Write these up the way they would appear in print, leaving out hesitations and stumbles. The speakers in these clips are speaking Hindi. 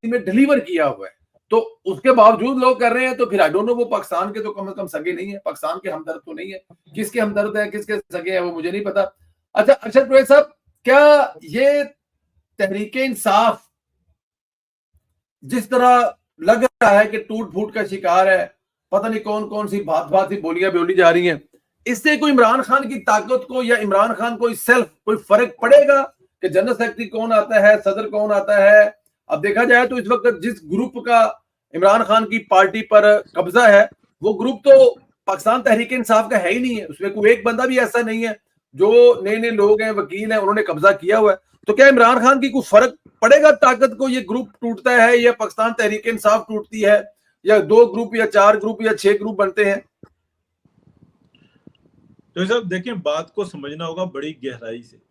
में डिलीवर किया हुआ है, तो उसके बावजूद लोग कर रहे हैं, तो फिर आई डोंट नो वो पाकिस्तान के तो कम से कम सगे नहीं है, पाकिस्तान के हमदर्द तो नहीं है। किसके हमदर्द है, किसके सगे हैं, वो मुझे नहीं पता। अच्छा अरशद कुरैशी साहब, क्या ये तहरीके इंसाफ जिस तरह लग रहा है कि टूट फूट का शिकार है, पता नहीं कौन कौन सी बात बात सी बोलियां बोली जा रही हैं, इससे कोई इमरान खान की ताकत को या इमरान खान को सेल्फ कोई फर्क पड़ेगा कि जनरल सेक्रेटरी कौन आता है, सदर कौन आता है? अब देखा जाए तो इस वक्त जिस ग्रुप का इमरान खान की पार्टी पर कब्जा है, वो ग्रुप तो पाकिस्तान तहरीक इंसाफ का है ही नहीं है, उसमें कोई एक बंदा भी ऐसा नहीं है। जो नए नए लोग हैं, वकील हैं, उन्होंने कब्जा किया हुआ है। तो क्या इमरान खान की कोई फर्क पड़ेगा ताकत को? ये ग्रुप टूटता है या पाकिस्तान तहरीक इंसाफ टूटती है, या 2 ग्रुप या 4 ग्रुप या 6 ग्रुप बनते हैं? तो साहब देखिए, बात को समझना होगा बड़ी गहराई से।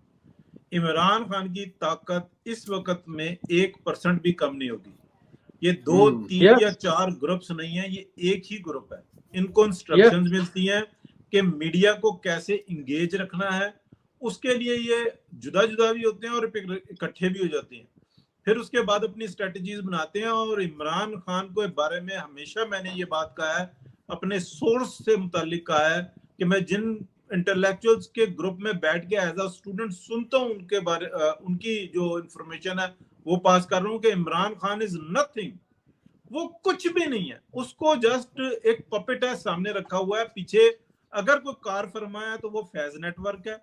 इमरान खान की ताकत इस वक्त में 1% भी कम नहीं होगी। ये 2, 3 या 4 ग्रुप्स नहीं है, ये एक ही ग्रुप है। इनको इंस्ट्रक्शंस मिलती हैं कि मीडिया को कैसे इंगेज रखना है, उसके लिए ये जुदा जुदा भी होते हैं और इकट्ठे भी हो जाते हैं। फिर उसके बाद अपनी स्ट्रेटजीज बनाते हैं। और इमरान खान के बारे में हमेशा मैंने ये बात कहा है, अपने सोर्स से मुतालिक कहा है कि मैं जिन इंटेलेक्चुअल्स के ग्रुप में बैठ के एज अ स्टूडेंट सुनता हूँ, उनके बारे उनकी जो इंफॉर्मेशन है वो पास कर रहा हूँ कि इमरान खान इज नथिंग। वो कुछ भी नहीं है, उसको जस्ट एक पपेट है सामने रखा हुआ है। पीछे अगर कोई कार फरमाया तो वो फैज नेटवर्क है,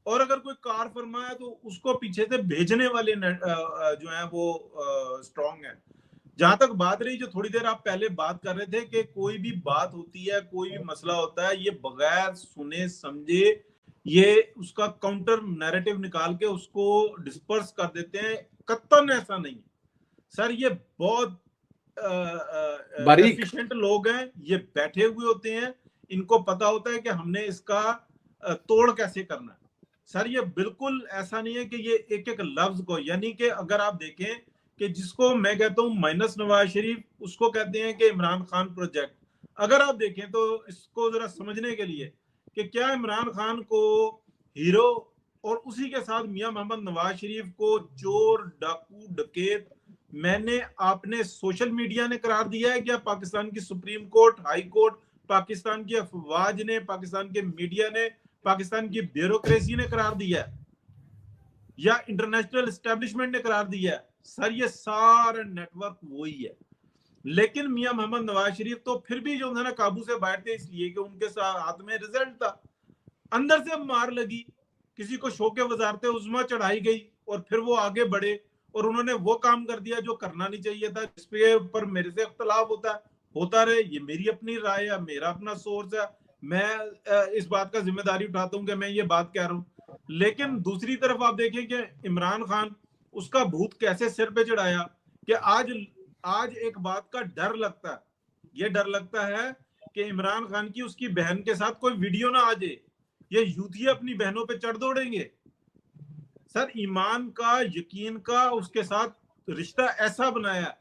और अगर कोई कार फरमाया तो उसको पीछे से भेजने वाले जो है वो स्ट्रॉन्ग है। जहां तक बात रही, जो थोड़ी देर आप पहले बात कर रहे थे कि कोई भी बात होती है, कोई भी मसला होता है, ये बगैर सुने समझे ये उसका काउंटर नैरेटिव निकाल के उसको डिस्पर्स कर देते हैं। कत्तन ऐसा नहीं सर, ये बहुत एफिशिएंट लोग हैं, ये बैठे हुए होते हैं, इनको पता होता है कि हमने इसका तोड़ कैसे करना है। सर ये बिल्कुल ऐसा नहीं है कि ये एक एक लफ्ज को, यानी कि अगर आप देखें कि जिसको मैं कहता हूं माइनस नवाज शरीफ, उसको कहते हैं कि इमरान खान प्रोजेक्ट। अगर आप देखें तो इसको जरा समझने के लिए कि क्या इमरान खान को हीरो और उसी के साथ मियां मोहम्मद नवाज शरीफ को चोर, डाकू, डकैत मैंने आपने सोशल मीडिया ने करार दिया है, क्या पाकिस्तान की supreme court, high court, Pakistan की अफवाज ने, पाकिस्तान के मीडिया ने, पाकिस्तान की ब्यूरोक्रेसी ने करार दिया है, या इंटरनेशनल एस्टेब्लिशमेंट ने करार दिया है? सर ये सारा नेटवर्क वही है। लेकिन मियां मोहम्मद नवाज शरीफ तो फिर भी जो है ना काबू से बाहर थे, इसलिए कि उनके साथ हाथ में रिजल्ट था। अंदर से मार लगी, किसी को शौके वजारते उज़्मा चढ़ाई गई और फिर वो आगे बढ़े और उन्होंने वो काम कर दिया जो करना नहीं चाहिए था, जिसपे ऊपर मेरे से इख्तलाफ होता रहे। ये मेरी अपनी राय है, मेरा अपना सोर्स है, मैं इस बात का जिम्मेदारी उठाता हूं कि मैं ये बात कह रहा हूं। लेकिन दूसरी तरफ आप देखें कि इमरान खान उसका भूत कैसे सिर पे चढ़ाया कि आज एक बात का डर लगता है, ये डर लगता है कि इमरान खान की उसकी बहन के साथ कोई वीडियो ना आ जाए, ये यूथी अपनी बहनों पे चढ़ दौड़ेंगे। सर ईमान का, यकीन का उसके साथ रिश्ता ऐसा बनाया,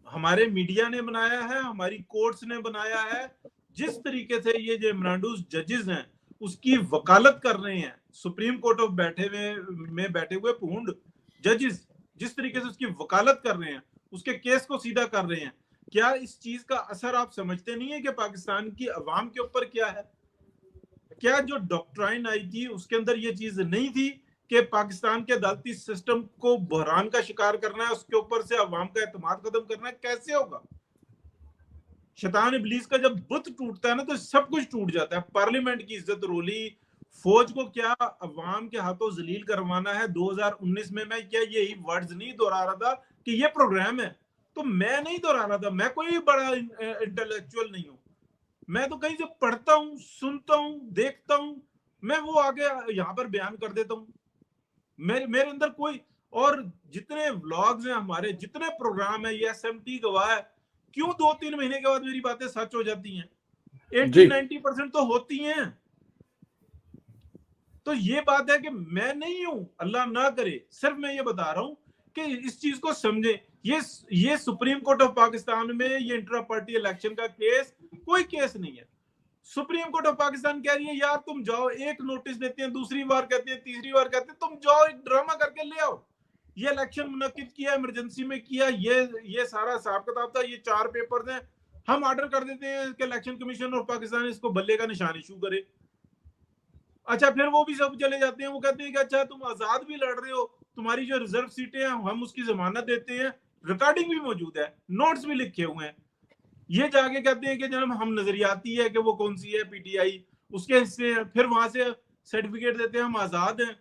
हमारे मीडिया ने बनाया है, हमारी कोर्ट्स ने बनाया है। जिस तरीके से ये जो इमरानडूस जजेस हैं उसकी वकालत कर रहे हैं, सुप्रीम कोर्ट ऑफ बैठे हुए पूर्ण जजेस जिस तरीके से उसकी वकालत कर रहे हैं, उसके केस को सीधा कर रहे हैं, क्या इस चीज का असर आप समझते नहीं है कि पाकिस्तान की अवाम के ऊपर क्या है? क्या जो डॉक्ट्राइन आई थी उसके अंदर ये चीज नहीं थी कि पाकिस्तान के अदालती सिस्टम को बहरान का शिकार करना है, उसके ऊपर से अवाम का एतमाद खत्म करना है? कैसे होगा? शैतान इब्लीस का जब बुत टूटता है ना तो सब कुछ टूट जाता है। पार्लियामेंट की इज्जत रोली, फौज को क्या अवाम के हाथों जलील करवाना है। 2019 में मैं क्या यही वर्ड्स नहीं दोहरा रहा था कि ये प्रोग्राम है? तो मैं नहीं दोहरा रहा था, मैं कोई बड़ा इंटेलेक्चुअल नहीं हूं, मैं तो कहीं से पढ़ता हूं, सुनता हूं, देखता हूं, मैं वो आगे यहां पर बयान कर देता हूं। मेरे अंदर कोई, और जितने व्लॉग्स हैं हमारे, जितने प्रोग्राम है, ये एसएमटी गवाह है, क्यों 2-3 महीने के बाद मेरी बातें सच हो जाती हैं? 80-90% तो होती हैं। तो ये बात है कि मैं नहीं हूं, अल्लाह ना करे, सिर्फ मैं ये बता रहा हूं कि इस चीज को समझे। ये सुप्रीम कोर्ट ऑफ पाकिस्तान में ये इंट्रा पार्टी इलेक्शन का केस कोई केस नहीं है। सुप्रीम कोर्ट ऑफ पाकिस्तान कह रही है यार तुम जाओ, एक नोटिस देते हैं, दूसरी बार कहते हैं, तीसरी बार कहते हैं, तुम जाओ एक ड्रामा करके ले आओ। ये इलेक्शन मुनक्किद किया, इमरजेंसी में किया, ये सारा हिसाब किताब था, ये 4 पेपर्स हैं, हम ऑर्डर कर देते हैं कि इलेक्शन कमीशन ऑफ पाकिस्तान इसको बल्ले का निशान इशू करे। अच्छा, फिर वो भी सब चले जाते हैं, वो कहते हैं कि अच्छा तुम आजाद भी लड़ रहे हो, तुम्हारी जो रिजर्व सीटें हैं हम उसकी जमानत देते हैं, रिकॉर्डिंग भी मौजूद है, नोट्स भी लिखे हुए हैं। ये जाके कहते हैं कि जनाब हम नजरियाती है कि वो कौन सी है पीटीआई, उसके हिस्से हैं, फिर वहां से सर्टिफिकेट देते हैं हम आजाद हैं,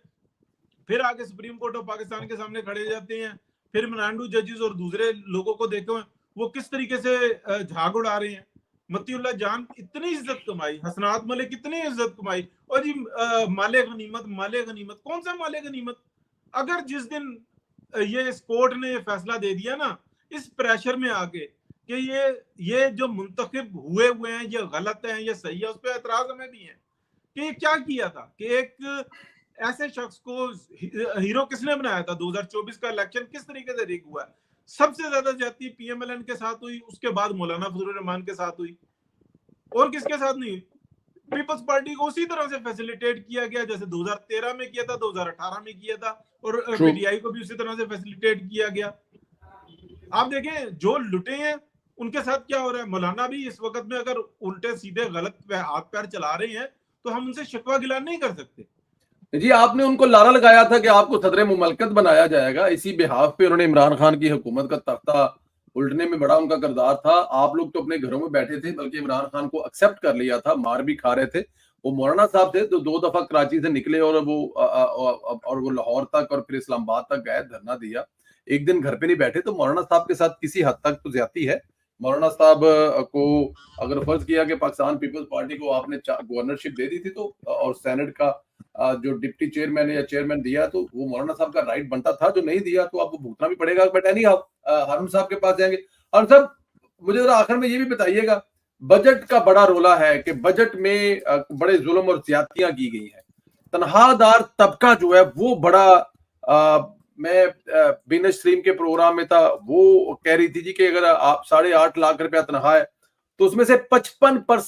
फिर आगे सुप्रीम कोर्ट ऑफ पाकिस्तान के सामने खड़े जाते हैं, फिर मनांडू जजेस और दूसरे लोगों को देखो वो किस तरीके से झाग उड़ा रहे हैं। मतीउल्लाह जान इतनी इज्जत कमाई, हसनात मलिक इतनी इज्जत कमाई, और जी माले गनीमत कौन सा माले गनीमत? अगर जिस दिन ये कोर्ट ने फैसला दे दिया ना, इस प्रेशर में आके कि ये जो मुंतखब हुए हैं ये गलत है, ये सही है, उस पर एतराज हमें भी है कि ये क्या किया था कि एक ऐसे शख्स को हीरो किसने बनाया था। 2024 का इलेक्शन किस तरीके से रिग हुआ है, सबसे ज्यादा ज्यादती पीएमएलएन के साथ हुई, उसके बाद मौलाना फजलुर रहमान के साथ हुई, और किसके साथ नहीं। पीपल्स पार्टी को उसी तरह से फैसिलिटेट किया गया जैसे 2013 में किया था, 2018 में किया था, और पीटीआई को भी उसी तरह से फैसिलिटेट किया गया। आप देखें जो लुटे हैं उनके साथ क्या हो रहा है। मौलाना भी इस वक्त में अगर उल्टे सीधे गलत हाथ पैर चला रहे हैं तो हम उनसे शिकवा गिला नहीं कर सकते। जी, आपने उनको लारा लगाया था कि आपको सदर मुमलकत बनाया जाएगा, इसी बिहाफ पे उन्होंने इमरान खान की हुकूमत का तख्ता उल्टने में बड़ा उनका किरदार था। आप लोग तो अपने घरों में बैठे थे, बल्कि इमरान खान को एक्सेप्ट कर लिया था, मार भी खा रहे थे। वो मौलाना साहब थे तो 2 दफा कराची से निकले और वो लाहौर तक और फिर इस्लामाबाद तक गए, धरना दिया। एक दिन घर पे नहीं बैठे, तो मौलाना साहब के साथ किसी हद तक तो ज्यादती है। मौलाना साहब को अगर फर्ज किया कि पाकिस्तान पीपल्स पार्टी को आपने गवर्नरशिप दे दी थी तो, और सेनेट का जो डिप्टी चेयरमैन या चेयरमैन दिया, तो वो मौलाना साहब का राइट बनता था। जो नहीं दिया तो आपको भुगतना भी पड़ेगा। बट एनी हाउ हारून साहब के पास जाएंगे। और सर मुझे जरा आखिर में ये भी बताइएगा, बजट का बड़ा रोला है कि बजट में बड़े जुल्म और ज्यादतियां की गई हैं। तनख्वाहदार तबका जो है वो बड़ा, मैं बिन स्ट्रीम के प्रोग्राम में था, वो कह रही थी जी कि अगर आप 8.5 लाख रुपया तनख्वाह है तो उसमें से 55%